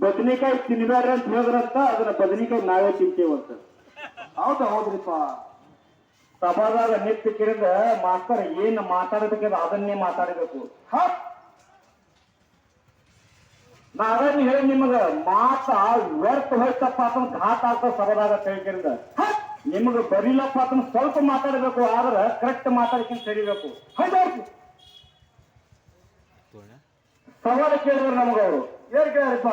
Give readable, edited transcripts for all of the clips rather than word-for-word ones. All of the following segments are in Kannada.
ಬದನೆಕಾಯಿ ತಿನ್ಬೇಡ್ರಿ ಅಂತ ಹೇಳಿದ್ರಂತ ಅದನ್ನ ಬದನೆಕಾಯಿ ನಾವೇ ತಿಂತೇವಂತ. ಹೌದ್ರಿಪ್ಪ. ಸಭಾದಾಗ ನಿತ್ಯ ಕಿರಿದ ಮಾಸ್ತರ್ ಏನ್ ಮಾತಾಡಬೇಕಂದ್ರೆ ಅದನ್ನೇ ಮಾತಾಡಬೇಕು. ನಾವೇನು ಹೇಳಿ ನಿಮಗ ಮಾತ ವ್ಯರ್ಥ ಹೋಯ್ತಪ್ಪ ಅಂತ ಘಾತ ಆಗ್ತದ ಸಭಾದಾಗ ತಿಳ್ಕಿರಿದ. ನಿಮಗ ಬರೀಲಪ್ಪ ಅಂತ ಸ್ವಲ್ಪ ಮಾತಾಡಬೇಕು, ಆದ್ರೆ ಕರೆಕ್ಟ್ ಮಾತಾಡ್ಕೊಂಡು ಸರಿಬೇಕು. ಹೌದೌದು. ಸವಾಲು ಕೇಳಿದ್ರು ನಮಗವರು ಏನ್ ಕೇಳಿಪ್ಪ?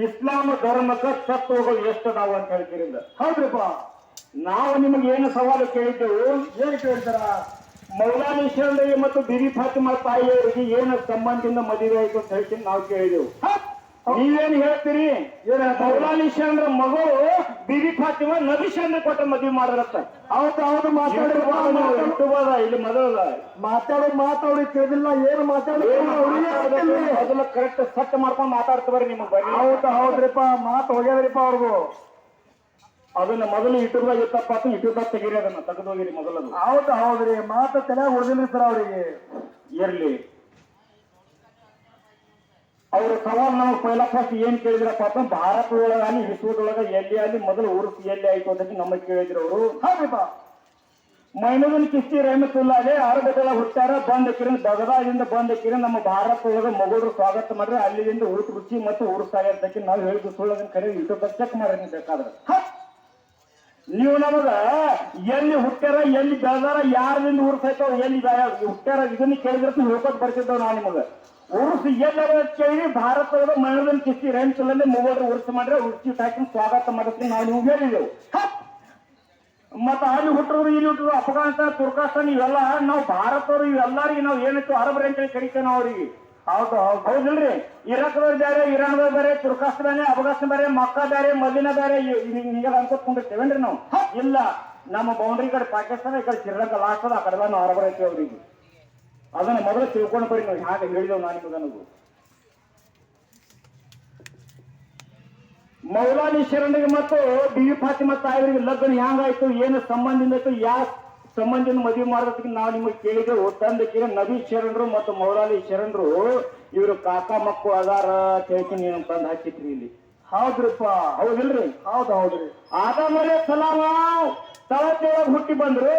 ಇಸ್ಲಾಂ ಧರ್ಮಕ್ಕ ತತ್ವಗಳು ಎಷ್ಟದಾವ ಅಂತ ಹೇಳ್ತಿರಿಂದ. ಹೌದ್ರಿಪ್ಪ. ನಾವು ನಿಮಗೆ ಏನು ಸವಾಲು ಕೇಳಿದ್ದೆವು? ಏನ್ ಕೇಳ್ತಾರ? ಮೌಲಾನಿ ಶರಣ್ ಮತ್ತು ಬಿರಿ ಫಾತಿಮಾ ತಾಯಿಯವರಿಗೆ ಏನು ಸಂಬಂಧದಿಂದ ಮದುವೆ ಆಯ್ತು ಅಂತ ಹೇಳ್ತೀನಿ ನಾವು ಕೇಳಿದೆವು. ನೀವೇನು ಹೇಳ್ತೀರಿ? ಮೌಲಾನಿ ಶರಣರ ಮಗಳು ಬಿರಿ ಫಾತಿಮಾ ನಬಿ ಶರಣ್ ಕೊಟ್ಟ ಮದುವೆ ಮಾಡಿರತ್ತ. ಹೌದು ಮಾತಾಡಿ ಇಲ್ಲಿ ಮೊದಲ ಮಾತಾಡಿ ಕೇಳಿಲ್ಲ. ಏನು ಮೊದಲ ಕರೆಕ್ಟ್ ಸಟ್ ಮಾಡ್ಕೊಂಡು ಮಾತಾಡ್ತವ್ರಿ ನಿಮಗೆ ಬರೀ. ಹೌದ್ರಿಪ್ಪ. ಮಾತು ಹೋಗ್ಯದ್ರಿಪ್ಪ ಅವ್ರಿಗೂ. ಅದನ್ನ ಮೊದಲು ಯೂಟ್ಯೂಬ್ದಾಗ ಇತ್ತಪ್ಪ ಅಂತ ಯೂಟ್ಯೂಬ್ದಾಗ ತೆಗೀರಿ, ಅದನ್ನ ತೆಗೆದು ಹೋಗಿರಿ ಮೊದಲದು. ಹೌದ್ರಿ. ಮಾತು ತಲೆಯಾಗ ಹೊಡೆದಿಲ್ರಿ ಸರ್ ಅವರಿಗೆ. ಇರ್ಲಿ. ಅವ್ರ ಸವಾಲ್ ನಾವು ಪೈಲ ಫಸ್ಟ್ ಏನ್ ಕೇಳಿದ್ರಪ್ಪ ಅಂತ ಭಾರತದೊಳಗಾಲಿ ವಿಶ್ವದೊಳಗ ಎಲ್ಲಿ ಅಲ್ಲಿ ಮೊದಲು ಉರುಸು ಎಲ್ಲಿ ಆಯ್ತು ಅಂತ ನಮಗೆ ಕೇಳಿದ್ರು ಅವರು. ಹೌದ್ರಿಪ್ಪ. ಮೈನೂದನ್ ಕಿಸ್ತಿ ರಹಮತುಲ್ಲಾಹಿ ಅರಬದೊಳಗ ಹುಟ್ಟಾರ. ಬಂದ ಕಿರಣ ಬಗದಾದಿಂದ ಬಂದ ಕಿರಣ ನಮ್ಮ ಭಾರತದೊಳಗ ಮಗಳು ಸ್ವಾಗತ ಮಾಡ್ರೆ ಅಲ್ಲಿಂದ ಊಟ ರುಚಿ ಮತ್ತು ಉರುಸಾಗಿರ್ತಕ್ಕೆ ನಾವು ಹೇಳಿದ್ದು ಸುಳ್ಳದನ್ನ ಕರೆ ಯೂಟ್ಯೂಬ್ ಚೆಕ್ ಮಾಡಿ ಬೇಕಾದ್ರೆ. ನೀವು ನಮಗ ಎಲ್ಲಿ ಹುಟ್ಟ್ಯಾರ, ಎಲ್ಲಿ ಬೆಳೆದಾರ, ಯಾರದಿಂದ ಉರ್ಸಾಯ್ತಾವ, ಎಲ್ಲಿ ಹುಟ್ಟ್ಯಾರ ಇದನ್ನ ಕೇಳಿದ್ರೆ ಹೇಳ್ಕೊಟ್ ಬರ್ತಿದ್ದಾವ. ನಾವು ನಿಮಗ ಉರ್ಸು ಎಲ್ಲರ ಕೇಳಿ ಭಾರತದ ಮೈನೂದನ್ ಕಿಸ್ತಿ ರಹಮತುಲ್ಲಾಹಿ ಮಗಳು ಉರ್ಸು ಮಾಡ್ರೆ ಉರ್ಚಿ ಹಾಕಿ ಸ್ವಾಗತ ಮಾಡಕ್ಕೆ ನಾವು ನಿಮ್ಗೆ ಹೇಳಿದೆವು. ಮತ್ತ ಅಲ್ಲಿ ಹುಟ್ಟರು ಇಲ್ಲಿ ಹುಟ್ಟರು ಅಫ್ಘಾನಿಸ್ತಾನ ತುರ್ಕಾಸ್ತಾನ ಇವೆಲ್ಲ ನಾವು ಭಾರತದವರು ಇವೆಲ್ಲರಿಗೆ ನಾವು ಏನಿತ್ತು ಅರಬ್ ಅಂತೇಳಿ ಕರಿತೇವೆ ನಾವು ಅವರಿಗೆ. ಹೌದಿಲ್ರಿ? ಇರಾಕ್ದವ್ರು ಬೇರೆ, ಇರಾನ್ದವ್ರು ಬೇರೆ, ತುರ್ಕಾಸ್ತಾನ ಅಫ್ಘಾನಿಸ್ತಾನ ಬೇರೆ, ಮಕ್ಕಾ ಬೇರೆ, ಮದೀನಾ ಬೇರೆ, ಹಿಂಗೆಲ್ಲ ಅನ್ಕೊತ್ಕೊಂಡಿರ್ತೇವೇನ್ರಿ ನಾವು? ಇಲ್ಲ, ನಮ್ಮ ಬೌಂಡ್ರಿ ಕಡೆ ಪಾಕಿಸ್ತಾನ, ಈ ಕಡೆ ಶ್ರೀಲಂಕಾ ಲಾಸ್ಟ್ ಅದ, ಆ ಕಡೆ ನಾವು ಅರಬ್ ಐತಿ ಅವ್ರಿಗೆ. ಅದನ್ನ ಮೊದಲು ತಿಳ್ಕೊಂಡು ಬರೀ ನಾವು ಹಾಗೆ ಹೇಳಿದೆವು. ನಾನು ನಿಮಗನಗು ಮೌಲಾನಿ ಶರಣಿಗೆ ಮತ್ತು ಬಿವಿ ಫಾತಿಮಾ ತಾಯಿಯವರಿಗೆ ಲಗ್ನ ಹ್ಯಾಂಗಾಯ್ತು, ಏನು ಸಂಬಂಧದಿಂದ ಆಯ್ತು, ಯಾವ ಸಂಬಂಧದಿಂದ ಮದುವೆ ಮಾಡೋದಕ್ಕೆ ನಾವು ನಿಮಗೆ ಕೇಳಿದೆವು. ತಂದಕ್ಕೆ ನಬಿ ಶರಣರು ಮತ್ತು ಮೌಲಾನಿ ಶರಣರು ಇವರು ಕಾಕಾ ಮಕ್ಕಳು ಅದಾರ ಹೇಳ್ತೀನಿ ನೀನು ತಂದು ಹಾಕಿದ್ರಿ ಇಲ್ಲಿ. ಹೌದ್ರಿಪ್ಪ. ಹೌದಿಲ್ರಿ? ಹೌದ್ರಿ. ಆದಮ್ ಅಲೈಹಿಸ್ಸಲಾಮ ತಳತೆಯೊಳಗೆ ಹುಟ್ಟಿ ಬಂದ್ರು.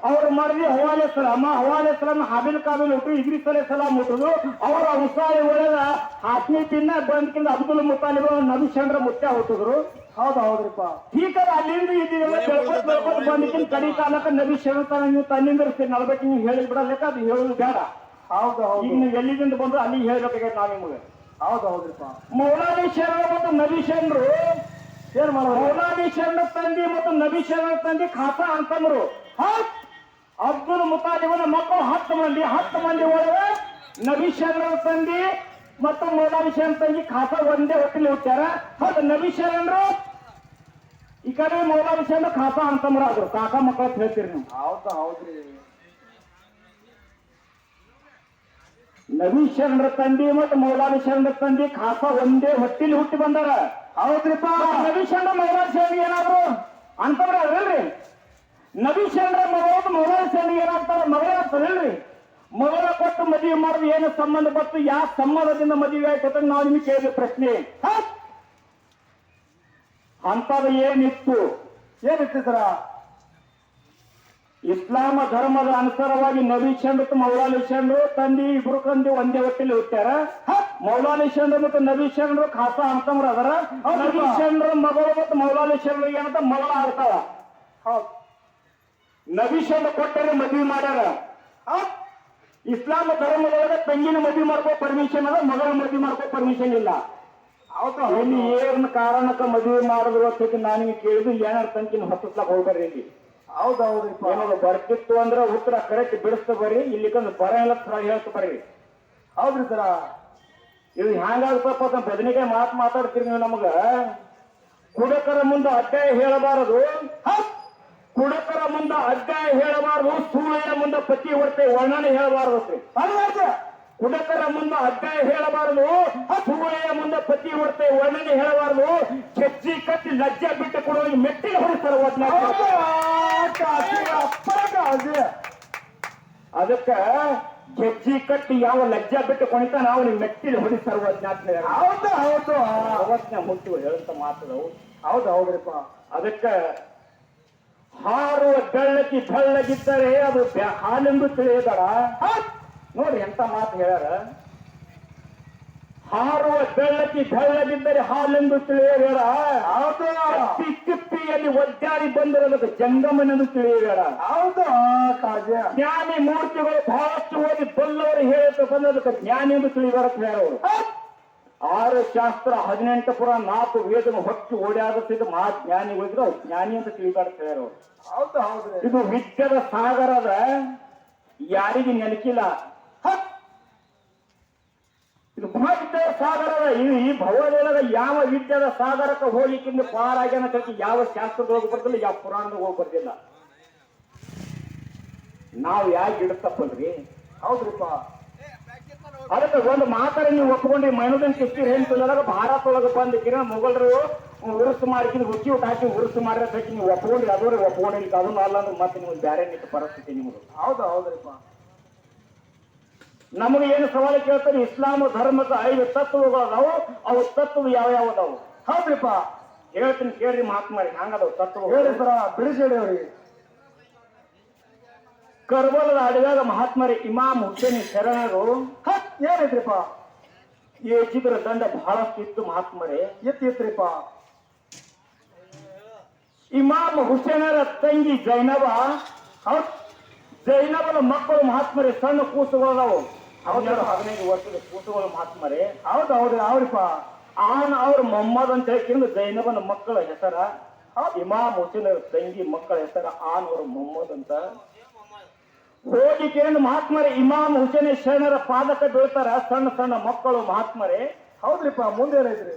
ಅವ್ರ ಮರದಿ ಹವಾಲೆ ಸಲಾಮ್ ಹಾಬಿಲ್ ಕಾಬಿಲ್ ಹುಟ್ಟು, ಇದ್ರಿಸ್ ಅಲೈಹಿಸ್ಸಲಾಮ್ ಹುಟ್ಟುದು. ಅವರ ಉಸಾಯಿ ಒಳಗ ಹಾಸ್ಮಿತಿನ ಬಂದ್ಕಿಂದ ಅಬ್ದುಲ್ ಮುತಾಲಿಬ್ ನಬಿ ಶರಣರ ಮುತ್ಯ ಹುಟ್ಟಿದ್ರು. ಹೌದ್ರಿಪ್ಪ. ಹೀಗಾದ ಅಲ್ಲಿಂದ ಇದೆಲ್ಲ ಬೆಳ್ಕೊತ್ ಬಂದಿನ ಕಡಿ ಕಾಲಕ್ಕ ನಬಿ ಶರಣ ನೀವು ತನ್ನಿಂದ ನಲ್ಬೇಕು. ನೀವು ಹೇಳಿ ಬಿಡಲೇಕ, ಅದು ಹೇಳುದು ಬೇಡ. ಈಗ ನೀವು ಎಲ್ಲಿಂದ ಬಂದ್ರು ಅಲ್ಲಿ ಹೇಳ್ಬೇಕಾಗೈತೆ ನಾವು ನಿಮಗೆ. ಹೌದ್ರಿಪ್ಪ. ಮೌಲಾನಿ ಶರಣ ಮತ್ತು ನಬಿ ಶರಣರು ಏನ್ ಮಾಡೋದು? ಮೌಲಾನಿ ಶರಣ ತಂದಿ ಮತ್ತು ನಬಿ ಶರಣ ತಂದಿ ಖಾಸಾ ಅಂತಂದ್ರು. ಅಬ್ದುಲ್ ಮುತಾಲಿಬನ ಮಕ್ಕಳು 10 ಮಂದಿ ಒಳಗೆ ನಬಿ ಶರಣ ತಂದಿ ಮತ್ತು ಮೌಲಾನಿ ಶರಣ ತಂದಿ ಖಾಸಾ ಒಂದೇ ಹೊಟ್ಟೆಲಿ ಹುಟ್ಟ್ಯಾರ. ಹೌದು, ನಬಿ ಶರಣರು ಈ ಕಡೆ ಮೌಲಾನಿ ಶರಣ ಖಾಸಾ ಅಂತಂದ್ರ ಆದ್ರು. ಕಾಕಾ ಮಕ್ಕಳು ಅಂತ ಹೇಳ್ತೀರಿ ನೀವು. ಹೌದ್ರಿ. ನಬಿ ಶರಣರ ತಂದಿ ಮತ್ತು ಮೌಲಾನಿ ಶರಣರ ತಂದಿ ಖಾಸಾ ಒಂದೇ ಹೊಟ್ಟಿಲಿ ಹುಟ್ಟಿ ಬಂದಾರ. ಹೌದ್ರಿಪ್ಪ. ನಬಿ ಶರಣ ಮೌಲಾನಿ ಶರಣ ಏನಾದ್ರು ಅಂತಂದ್ರ ಅದಲ್ರಿ. ನಬಿ ಶರಣರ ಮಗಳು ಮೌಲಾನಿ ಶರಣ ಏನಾಗ್ತಾರ ಮಗಳ ಆಗ್ತದಲ್ರಿ. ಮಗಳ ಕೊಟ್ಟು ಮದುವೆ ಮಾಡೋದು ಏನು ಸಂಬಂಧ ಬತ್ತು, ಯಾವ ಸಂಬಂಧದಿಂದ ಮದುವೆ ಆಯ್ತು ನಾವು ನಿಮಗೆ ಕೇಳಿದ ಪ್ರಶ್ನೆ. ಅಂತದ ಏನಿತ್ತು ಸರ? ಇಸ್ಲಾಮ ಧರ್ಮದ ಅನುಸಾರವಾಗಿ ನಬಿ ಶರಣ್ ಮತ್ತು ಮೌಲಾನಿ ಶರಣರು ತಂದಿ ಇಬ್ರು ತಂದಿ ಒಂದೇ ಹೊಟ್ಟೆಲಿ ಹುಟ್ಟ್ಯಾರ. ಮೌಲಾನಿ ಶರಣರು ಮತ್ತು ನಬಿ ಶರಣರು ಖಾಸಾ ಅಂತಂದ್ರ ಅದರ. ನಬಿ ಶರಣರ ಮಗಳು ಮತ್ತು ಮೌಲಾನಿ ಶರಣರು ಏನಂತ ಮಗಳ ಆಗ್ತಾವ. ನಬಿ ಶರಣ ಕೊಟ್ಟರೆ ಮದುವೆ ಮಾಡ್ಯಾರ. ಇಸ್ಲಾಮ ಧರ್ಮದೊಳಗೆ ತಂಗಿನ ಮದುವೆ ಮಾಡ್ಕೋ ಪರ್ಮಿಷನ್ ಅದ, ಮಗಳ ಮದುವೆ ಮಾಡ್ಕೋ ಪರ್ಮಿಷನ್ ಇಲ್ಲ. ಇಲ್ಲಿ ಏನ್ ಕಾರಣಕ್ಕ ಮದುವೆ ಮಾಡಿದ್ರು ಅಂತ ನಾನು ಕೇಳಿದ್ರು. ಏನಾರ ತಂಗಿನ ಹೊತ್ತಿಸ್ಲಾಕ ಹೋಗ್ಬರ್ರಿ. ಇಲ್ಲಿ ಏನಾದ್ರು ಬರ್ತಿತ್ತು ಅಂದ್ರೆ ಉತ್ತರ ಕರೆಕ್ಟ್ ಬಿಡಿಸ್ತಾ ಬರ್ರಿ. ಇಲ್ಲಿ ಬರ ಎಲ್ಲ ಹೇಳ್ತಾ ಬರ್ರಿ. ಹೌದ್ರಿ ಸರ. ಇದು ಹ್ಯಾಂಗಾಗ್ತಪ್ಪ ಅಂತ ಬದನೆಕಾಯಿ ಮಾತಾಡ್ತೀರಿ ನೀವು. ನಮಗ ಕುಡಕರ ಮುಂದೆ ಅಧ್ಯಾಯ ಹೇಳಬಾರದು, ಕುಡಕರ ಮುಂದೆ ಅಧ್ಯಾಯ ಹೇಳಬಾರದು, ಸೂಳೆಯ ಮುಂದೆ ಪತಿ ಹೊರತೆ ವರ್ಣನೆ ಹೇಳಬಾರದು. ಕುಡಕರ ಮುಂದೆ ಅಧ್ಯಾಯ ಹೇಳಬಾರದು, ಸೂಳೆಯ ಮುಂದೆ ಪತಿ ಹೊರತೆ ವರ್ಣನೆ ಹೇಳಬಾರದು. ಕೆಚ್ಚಿ ಕಟ್ಟಿ ಲಜ್ಜೆ ಬಿಟ್ಟು ಕೊಡುವ ಮೆಟ್ಟಿಗೆ ಹೊಡಿಸ್ತಾರೆ. ಅದಕ್ಕ ಗೆಜ್ಜಿ ಕಟ್ಟಿ ಯಾವ ಲಜ್ಜಾ ಬಿಟ್ಟು ಕುಣಿತಾನ ಅವನಿಗೆ ಮೆಟ್ಟಿಲು ಹೊಡಿ ಸರ್ವಜ್ಞಾತ್ಮ ಹೌದು ಹೌದು ಸರ್ವಜ್ಞ ಮುಟ್ಟು ಹೇಳಂತ ಮಾತದವು. ಹೌದು ಹೌದ್ರಿಪ್ಪ. ಅದಕ್ಕ ಹಾರುವ ಬೆಳ್ಳಕ್ಕಿ ಬೆಳ್ಳಗಿದ್ದರೆ ಅದು ಹಾಲೆಂದು ತಿಳಿಯಬೇಡ. ನೋಡ್ರಿ ಎಂತ ಮಾತು ಹೇಳ್ಯಾರ. ಹಾರುವ ಬೆಳ್ಳಕ್ಕಿ ಬೆಳ್ಳಗಿದ್ದರೆ ಹಾಲೆಂದು ತಿಳಿಯಬೇಡ. ಹೌದು ಕಿಪ್ಪಿಯಲ್ಲಿ ಒದ್ದಾಡಿ ಬಂದಿರೋದಕ್ಕೆ ಜಂಗಮನೆಂದು ತಿಳಿಯಬೇಡ. ಹೌದು ಕಾಜ ಜ್ಞಾನಿ ಮೂರ್ತಿಗಳು ಬಹಳಷ್ಟು ಓದಿ ಬಲ್ಲವರು ಹೇಳುತ್ತ ಬಂದದಕ್ಕೆ ಜ್ಞಾನಿ ಎಂದು ತಿಳಿಬೇಡ ಹೇಳೋರು. 6 ಶಾಸ್ತ್ರ 18 ಪುರ 4 ವೇದ ಹೊಕ್ಕಿ ಓಡಾಡುತ್ತಿದ್ದ ಮಹಾಜ್ಞಾನಿಗಳಿದ್ರು ಜ್ಞಾನಿ ಅಂತ ತಿಳಿಬೇಡ ಹೇಳೋರು. ಹೌದು ಹೌದ್ರಿ. ಇದು ವಿದ್ಯದ ಸಾಗರದ ಯಾರಿಗೆ ನೆನಕಿಲ್ಲ. ಇದು ಮಹಾವಿದ್ಯದ ಸಾಗರದ ಈ ಭವನದೊಳಗ ಯಾವ ವಿದ್ಯದ ಸಾಗರಕ್ಕೆ ಹೋಗ್ಲಿಕ್ಕಿಂದ ಪಾರಾಗ್ಯಾನ ಕಟ್ಟಿ ಯಾವ ಶಾಸ್ತ್ರದೊಳಗೆ ಬರ್ದಿಲ್ಲ, ಯಾವ ಪುರಾಣದಾಗ ಹೋಗಿ ಬರ್ದಿಲ್ಲ. ನಾವು ಯಾಕೆ ಇಡತಪ್ಪಲ್ರಿ? ಹೌದ್ರಿಪ್ಪ. ಅದಕ್ಕೆ ಒಂದು ಮಾತಾಡಿ ನೀವು ಒಪ್ಕೊಂಡ್ರಿ ಮೈನದನ್ ಕಿಸ್ತೀರಿ ಹೇಳ್ತಿಲ್ಲದಾಗ ಭಾರತ ಒಳಗೆ ಬಂದಿಕ್ಕಿರ ಮೊಘಲರು ಉರುಸು ಮಾಡಿಕಿನ ರುಚಿ ಊಟ ಹಾಕಿ ಉರುಸು ಮಾಡಿರತಕ್ಕಿ ನೀವು ಒಪ್ಕೊಂಡ್ರಿ. ಅದವ್ರೆ ಒಪ್ಕೊಂಡಿಲ್ಲ ಅದನ್ನ ಅಲ್ಲ ಅಂದ್ರೆ ಮತ್ತೆ ನಿಮ್ಗೆ ಬೇರೆ ನಿಂತ ಪರಿಸ್ಥಿತಿ ನಿಮ್ಗೆ. ಹೌದು ಹೌದ್ರಿಪ್ಪ. ನಮಗೆ ಏನು ಸವಾಲು ಕೇಳ್ತಾರೆ, ಇಸ್ಲಾಂ ಧರ್ಮದ 5 ತತ್ವಗಳು ಅದಾವು. ಅವು ತತ್ವ ಯಾವ ಯಾವ ಅದಾವು? ಹೌದ್ರಿಪ್ಪ. ಹೇಳ್ತೀನಿ ಕೇಳ್ರಿ ಮಹಾತ್ಮಾರಿ ಹಂಗದವು ತತ್ವ ಹೇಳಿ ಸರ, ಬಿಡಿಸಿ ಹೇಳಿ ಅವ್ರಿಗೆ. ಕರ್ಬಲದ ಅಡವ್ಯಾಗ ಮಹಾತ್ಮರಿ ಇಮಾಮ್ ಹುಸೇನ್ ಶರಣರು ಏನೈತ್ರಿಪ್ಪ? ಈ ಚಿತ್ರ ದಂಡ ಬಹಳಷ್ಟು ಇತ್ತು ಮಹಾತ್ಮರೇ. ಎತ್ತಿತ್ರಿಪ್ಪ. ಇಮಾಮ್ ಹುಸೇನರ ತಂಗಿ ಜೈನಬ, ಜೈನಬನ ಮಕ್ಕಳು ಮಹಾತ್ಮರೇ ಸಣ್ಣ ಕೂಸುಗಳದಾವು. 12-15 ವರ್ಷದ ಕೂಸುಗಳು ಮಹಾತ್ಮರೇ. ಹೌದು ಹೌದ್ರಿ ಅವ್ರಿಪ್ಪ. ಆನ್ ಅವ್ರ ಮೊಹಮ್ಮದ್ ಅಂತ ಹೇಳಿಕೊಂಡು ಜೈನಬನ ಮಕ್ಕಳ ಹೆಸರ, ಇಮಾಮ್ ಹುಸೇನರ ತಂಗಿ ಮಕ್ಕಳ ಹೆಸರ ಆನ್ ಅವ್ರ ಮೊಹಮ್ಮದ್ ಅಂತ. ಹೋಗಿ ಕೇಳಿದ ಮಹಾತ್ಮರೇ ಇಮಾಮ್ ಹುಸೇನ್ ಶರಣರ ಪಾದಕ ಬೀಳ್ತಾರ ಸಣ್ಣ ಸಣ್ಣ ಮಕ್ಕಳು ಮಹಾತ್ಮರೇ. ಹೌದ್ರಿಪ್ಪ. ಮುಂದೆ ಏನೈತ್ರಿ?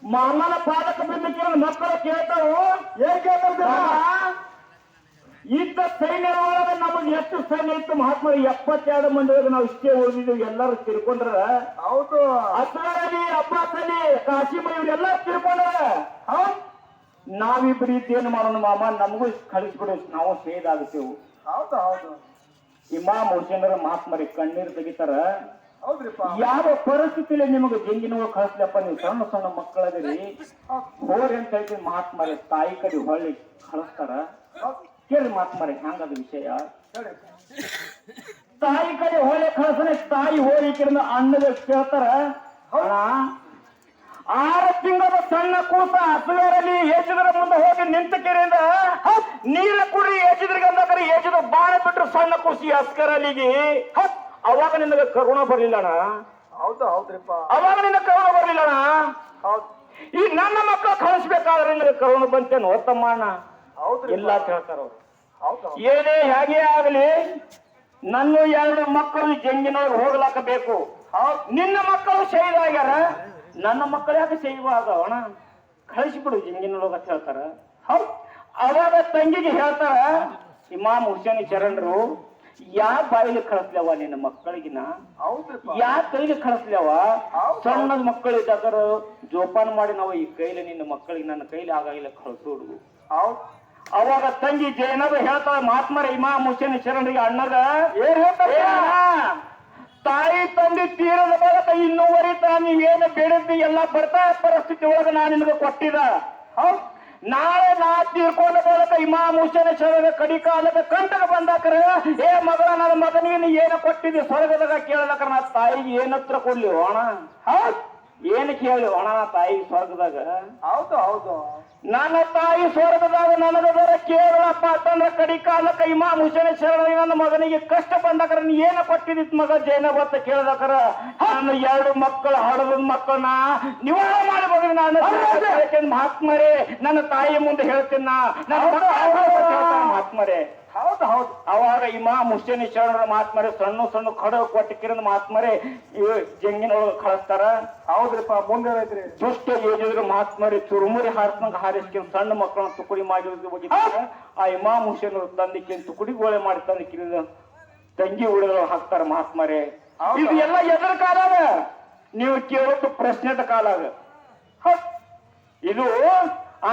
ಮಾಮನ ಪಾದಕ ಬಿದ್ದು ಕೇಳಿದ ಮಕ್ಕಳು ಕೇಳ್ತಾವು, ಏನ್ ಕೇಳ್ತಾರ? ಇದ್ದ ಸೈನ್ಯರ ಒಳಗೆ ನಮಗೆ ಎಷ್ಟು ಸೈನ್ಯ ಇತ್ತು ಮಹಾತ್ಮರೇ? 72 ಮಂದಿ ಒಳಗೆ ನಾವು ಇಷ್ಟೇ ಉಳಿದಿದ್ದೀವಿ. ಎಲ್ಲರೂ ತಿರ್ಕೊಂಡ್ರ. ಹೌದು. ಅಸ್ಗರ್ ಅಲಿ, ಅಬ್ಬಾಸ್ ಅಲಿ, ಕಾಸಿಮ್ ಇವರೆಲ್ಲ ತಿರ್ಕೊಂಡ್ರ. ನಾವಿಬ್ರು ಇದ್ದೇನು ಮಾಡೋಣ ಮಾಮ, ನಮಗೂ ಕಳಿಸ್ಬಿಡು, ನಾವು ಶಹೀದ್ ಆಗ್ತೇವು. ಹೌದು ಹೌದು. ಇಮಾಮ್ ಹುಸೇನರ ಮಹಾತ್ಮರಿ ಕಣ್ಣೀರು ತೆಗಿತಾರ. ಹೌದ್ರಿಪ್ಪ. ಯಾವ ಪರಿಸ್ಥಿತಿಯಲ್ಲಿ ನಿಮಗೆ ಜಂಗಿನ ಕಳಿಸ್ಲಪ್ಪ, ನೀವು ಸಣ್ಣ ಸಣ್ಣ ಮಕ್ಕಳದಿರಿ ಹೋರಿ ಅಂತ ಹೇಳ್ತೀವಿ ಮಹಾತ್ಮರಿ. ತಾಯಿ ಕಡೆ ಹೊಳ್ಳಿ ಕಳಿಸ್ತಾರ. ಕೇಳಿ ಮಹಾತ್ಮರಿ ಹ್ಯಾಂಗದ ವಿಷಯ. ತಾಯಿ ಕಡೆ ಹೊಳೆ ಕಳಿಸ್ತಾನೆ. ತಾಯಿ ಹೋಗಿ ಕಿರಣ ಅಣ್ಣಗೆ ಕೇಳ್ತಾರ, ಅಣ್ಣ 6 ತಿಂಗಳ ಸಣ್ಣ ಕೂಸ ಹಸುವರಲ್ಲಿ ಏಜಿದ್ರ ಮುಂದೆ ಹೋಗಿ ನಿಂತ ಕೆರೆಯಿಂದ ನೀರ ಕುಡಿ ಏಜಿದ್ರಿಗೆ ಅಂದಕರೆ ಏಜಿದ ಬಾಳ ಬಿಟ್ರು ಸಣ್ಣ ಕೂಸಿ ಅಸ್ಕರಲ್ಲಿಗೆ. ಅವಾಗ ನಿನಗೆ ಕರುಣ ಬರ್ಲಿಲ್ಲಣ್ಣ. ಹೌದು ಹೌದ್ರಿಪ್ಪ. ಅವಾಗ ನಿನ್ನ ಕರುಣ ಬರ್ಲಿಲ್ಲಣ್ಣ. ಹೌದು. ಈ ನನ್ನ ಮಕ್ಕಳು ಕಳಿಸ್ಬೇಕಾದ್ರೆ ನಿನಗೆ ಕರುಣ ಬಂತೇನು ಹೊತ್ತಮ್ಮ ಅಣ್ಣ? ಹೌದ್ರಿ. ಇಲ್ಲ ಅಂತ ಹೇಳ್ತಾರ ಅವ್ರು. ಹೌದು. ಏನೇ ಹೇಗೆ ಆಗಲಿ ನನ್ನ 2 ಮಕ್ಕಳು ಜಂಗಿನೊಳಗೆ ಹೋಗ್ಲಾಕಬೇಕು. ನಿನ್ನ ಮಕ್ಕಳು ಶಹೀದ್ ಆಗ್ಯಾರ, ನನ್ನ ಮಕ್ಕಳು ಯಾಕೆ ಶಹೀದ್ ಆಗವಣ? ಕಳಿಸಿಬಿಡು ಜಂಗಿನೊಳಗೆ ಅಂತ ಹೇಳ್ತಾರ. ಹೌದು. ಅವಾಗ ತಂಗಿಗೆ ಹೇಳ್ತಾರ ಇಮಾಮ್ ಹುಸೇನ್ ಶರಣರು, ಯಾ ಬಾಯಿಲಿ ಕಳಿಸ್ಲವ ನಿನ್ನ ಮಕ್ಕಳಿಗಿನ? ಹೌದ್ರಿಪ್ಪ. ಯಾ ಕೈಲಿ ಕಳಿಸ್ಲವ? ಸಣ್ಣ ಮಕ್ಕಳು ಇದ್ದಾರ ಜೋಪಾನ ಮಾಡಿ ನಾವು ಈ ಕೈಲಿ ನಿನ್ನ ಮಕ್ಕಳಿಗೆ ನನ್ನ ಕೈಲಿ ಆಗಾಗಿಲ್ಲ ಕಳಿಸೋಡು. ಹೌದು. ಅವಾಗ ತಂಗಿ ಜೈನಬ ಹೇಳ್ತಾಳ ಮಹಾತ್ಮರ ಇಮಾಮ್ ಹುಸೇನ್ ಶರಣರಿಗೆ ಅಣ್ಣಗ ಏನ್ ಹೇಳ್ತಾರೆ, ತಾಯಿ ತಂದೆ ತೀರದ ಬರಕ ಇನ್ನೂವರೆ ನೀವೇನು ಬೇಡಿದ್ದಿ ಎಲ್ಲ ಬರ್ತಾ ಪರಿಸ್ಥಿತಿ ಒಳಗೆ ನಾನು ನಿನಗೆ ಕೊಟ್ಟಿದ. ನಾಳೆ ನಾ ತೀರ್ಕೊಂಡ ಬರಕ ಇಮಾಮ್ ಹುಸೇನ್ ಶರಣ ಕಡಿ ಕಾಲಕ್ಕೆ ಕಂಟಕ ಬಂದಾಕ್ರ, ಏ ಮಗಳ ನನ್ನ ಮಗನಿಗೆ ನೀ ಏನು ಕೊಟ್ಟಿದ್ದಿ ಸ್ವರ್ಗದಾಗ ಕೇಳಲಕ್ಕ ನಾ ತಾಯಿಗೆ ಏನತ್ರ ಕೊಡ್ಲಿ ಅಣ್ಣ? ಏನು ಕೇಳಿ ಅಣ್ಣ ತಾಯಿ ಸ್ವರ್ಗದಾಗ? ಹೌದು ಹೌದು. ನನ್ನ ತಾಯಿ ಸ್ವರ್ಗದಾಗ ನನಗದರ ಕೇಳಪ್ಪ ಅಂತಂದ್ರೆ ಕಡಿ ಕಾಲಕ್ಕ ಇಮಾಮ್ ಹುಸೇನ್ ಶರಣ ನನ್ನ ಮಗನಿಗೆ ಕಷ್ಟ ಬಂದಾಕರ ನೀ ಏನು ಕೊಟ್ಟಿದ್ದಿತ್ ಮಗ ಜೈನಬ ಅಂತ ಕೇಳ್ದಾಕರ ನನ್ನ 2 ಮಕ್ಕಳು ಹಡದ ಮಕ್ಕಳನ್ನ ನಿವಾರಣೆ ಮಾಡಿ ಮಗ ನಾನು ಮಹಾತ್ಮರೇ ನನ್ನ ತಾಯಿ ಮುಂದೆ ಹೇಳ್ತೀನ ಮಹಾತ್ಮರೇ. ಹೌದು ಹೌದು. ಅವಾಗ ಇಮಾಮ್ ಹುಸೇನ್ ಶರಣರ ಮಹಾತ್ಮರೇ ಸಣ್ಣ ಸಣ್ಣ ಕಡ ಕೊಟ್ಟಿಕಿರಂದ ಮಹಾತ್ಮರೇ ಜಂಗಿನೊಳಗೆ ಕಳಿಸ್ತಾರ. ಹೌದ್ರಿಪ್ಪ. ಮುಂದೆ ಏನೈತ್ರಿ? ದುಷ್ಟ ಯೋಜಿದ್ರ ಮಹಾತ್ಮರೇ ಚುರುಮುರಿ ಹಾರಿಸ್ದಂಗ ಹಾರಿಸ್ಕೊಂಡು ಸಣ್ಣ ಮಕ್ಕಳನ್ನ ತುಕುಡಿ ಮಾಡಿ ಹೋಗಿದ್ದಾರೆ. ಆ ಇಮಾಮ್ ಹುಸೇನ್ ತಂದಿಕ್ಕೆ ತುಕುಡಿ ಗೋಳೆ ಮಾಡಿ ತಂದಿಕ್ಕಿರಿದ ತಂಗಿ ಉಳಿದ ಹಾಕ್ತಾರ ಮಹಾತ್ಮರೇ. ಇದು ಎಲ್ಲ ಎದರ ಕಾಲಾಗ? ನೀವು ಕೇಳೋದು ಪ್ರಶ್ನೆದ ಕಾಲಾಗ. ಇದು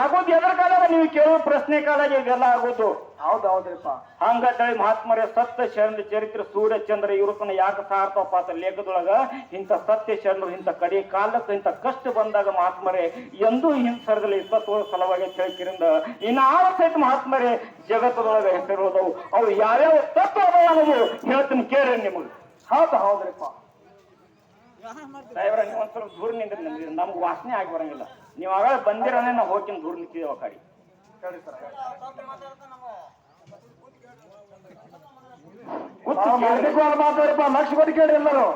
ಆಗೋದು ಎದರ ಕಾಲಾಗ? ನೀವು ಕೇಳೋ ಪ್ರಶ್ನೆ ಕಾಲಾಗ ಇದೆಲ್ಲ ಆಗೋದು. ಹೌದು ಹೌದ್ರಿಪ್ಪ ಹಂಗತಳಿ ಮಹಾತ್ಮರೇ ಸತ್ಯ ಶರಣ ಚರಿತ್ರೆ ಸೂರ್ಯ ಚಂದ್ರ ಇವ್ರತನ ಯಾಕೆ ಸಾರ್ತಪ್ಪ ಅಂತ ಲೇಖದೊಳಗ ಇಂಥ ಸತ್ಯ ಶರಣರು ಇಂಥ ಕಡೆ ಕಾಲಕ್ಕೆ ಇಂಥ ಕಷ್ಟ ಬಂದಾಗ ಮಹಾತ್ಮರೇ ಎಂದೂ ಹಿಂಸರದಲ್ಲಿ ಇಪ್ಪತ್ತೋಳ ಸಲುವಾಗಿ ಕೇಳ್ಕಿರಿಂದ ಇನ್ನು ಆ ಸಹಿತ ಮಹಾತ್ಮರೇ ಜಗತ್ತದೊಳಗ ಹೆಸರಿರೋದವು ಅವು ಯಾವ್ಯಾವ ತತ್ವ ಅದಾವ ಅನ್ನೋದು ಹೇಳ್ತೀನಿ ಕೇಳಿ ನಿಮಗೆ. ಹೌದು ಹೌದ್ರಿಪ್ಪ ಸಾಹೇಬ್ರ ನೀವು ಒಂದ್ ಸ್ವಲ್ಪ ದೂರ ನಿಂದ್ರಿ ನಮ್ಗೆ ವಾಸನೆ ಆಗಿ ಬರಂಗಿಲ್ಲ. ನೀವು ಆಗ ಬಂದಿರೋನೇ ನಾವು ಹೋಗಿ ದೂರ ನಿಂತಿದ್ದೇವೆ ಆ ಕಡೆ. ಹೇಳಿ ಸರ್ ಮಾತಾಡ್ರಿಪ್ಪ ಲಕ್ಷ ಕೊಟ್ಟು ಕೇಳಿ ಎಲ್ಲರೂ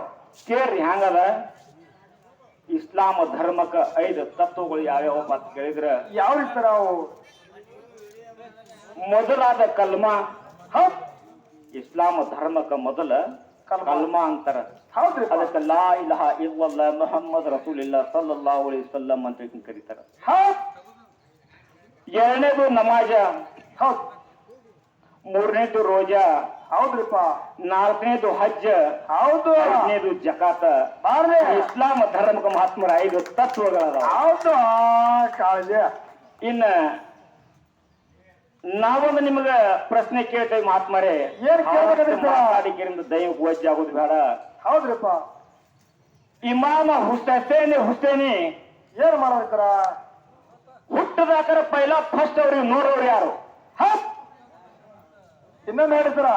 ಕೇಳ್ರಿ ಹಂಗದ ಇಸ್ಲಾಂ ಧರ್ಮಕ್ಕ 5 ತತ್ವಗಳು ಯಾವ್ಯಾವ ಅಂತ ಕೇಳಿದ್ರ ಯಾವ ಸರ್ ಅವು ಮೊದಲಾದ ಕಲ್ಮಾ. ಹೌದ್ ಇಸ್ಲಾಂ ಧರ್ಮಕ್ಕ ಮೊದಲ ಕಲ್ಮಾ ಅಂತಾರ. ಹೌದ್ರಿಪ್ಪ ಅದಕ್ಕೆ ಲಾ ಇಲಾಹ ಇಲ್ಲಲ್ಲಾಹ್ ಮುಹಮ್ಮದ್ ರಸೂಲಿಲ್ಲಾ ಸಲ್ಲಲ್ಲಾಹು ಅಲೈಹಿ ವಸಲ್ಲಂ ಅಂತ ಕರೀತಾರ. ಹೌದ್ ಎರಡನೇದು ನಮಾಜ, ಹೌದ್ ಮೂರನೇದು ರೋಜಾ, ಹೌದ್ರಿಪ್ಪ ನಾಲ್ಕನೇದು ಹಜ್ಜ, ಹೌದು ಐದನೇದು ಜಕಾತ. ಬಾರ್ರಿ ಇಸ್ಲಾಂ ಧರ್ಮಕ್ಕೆ ಮಹಾತ್ಮರ 5 ತತ್ವಗಳದಾವ. ಹೌದು ಕಾಳಜಿ ಇನ್ನ ನಾವೊಂದು ನಿಮಗ ಪ್ರಶ್ನೆ ಕೇಳ್ತೇವೆ ಮಹಾತ್ಮರೇ. ಏನ್ ಕೇಳ್ಬೇಕಂದ್ರೆ ಸರ್? ಮಾತಾಡಿಕೆರಿಂದ ದೈವಕ್ಕೆ ವಜ್ಜೆ ಆಗೋದು ಬೇಡ. ಹೌದ್ರಿಪ್ಪ ಇಮಾಮ ಹುಸೇನಿ ಏನ್ ಮಾಡ್ಬೇಕಾರ ಹುಟ್ಟದಾಕರ ಪೈಲಾ ಫಸ್ಟ್ ಅವ್ರಿಗೆ ನೋಡೋರು ಯಾರು? ಇನ್ನೊಂದು ಹೇಳಿ ಸರ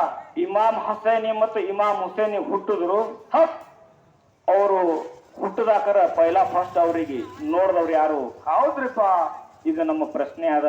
ಇಮಾಮ್ ಹಸೈನಿ ಮತ್ತು ಇಮಾಮ್ ಹುಸೇನಿ ಹುಟ್ಟಿದ್ರು. ಅವರು ಹುಟ್ಟದಾಕರ ಪೈಲಾ ಫಸ್ಟ್ ಅವರಿಗೆ ನೋಡಿದವ್ರು ಯಾರು? ಹೌದ್ರಿಪ್ಪ ಇದು ನಮ್ಮ ಪ್ರಶ್ನೆ ಅದ.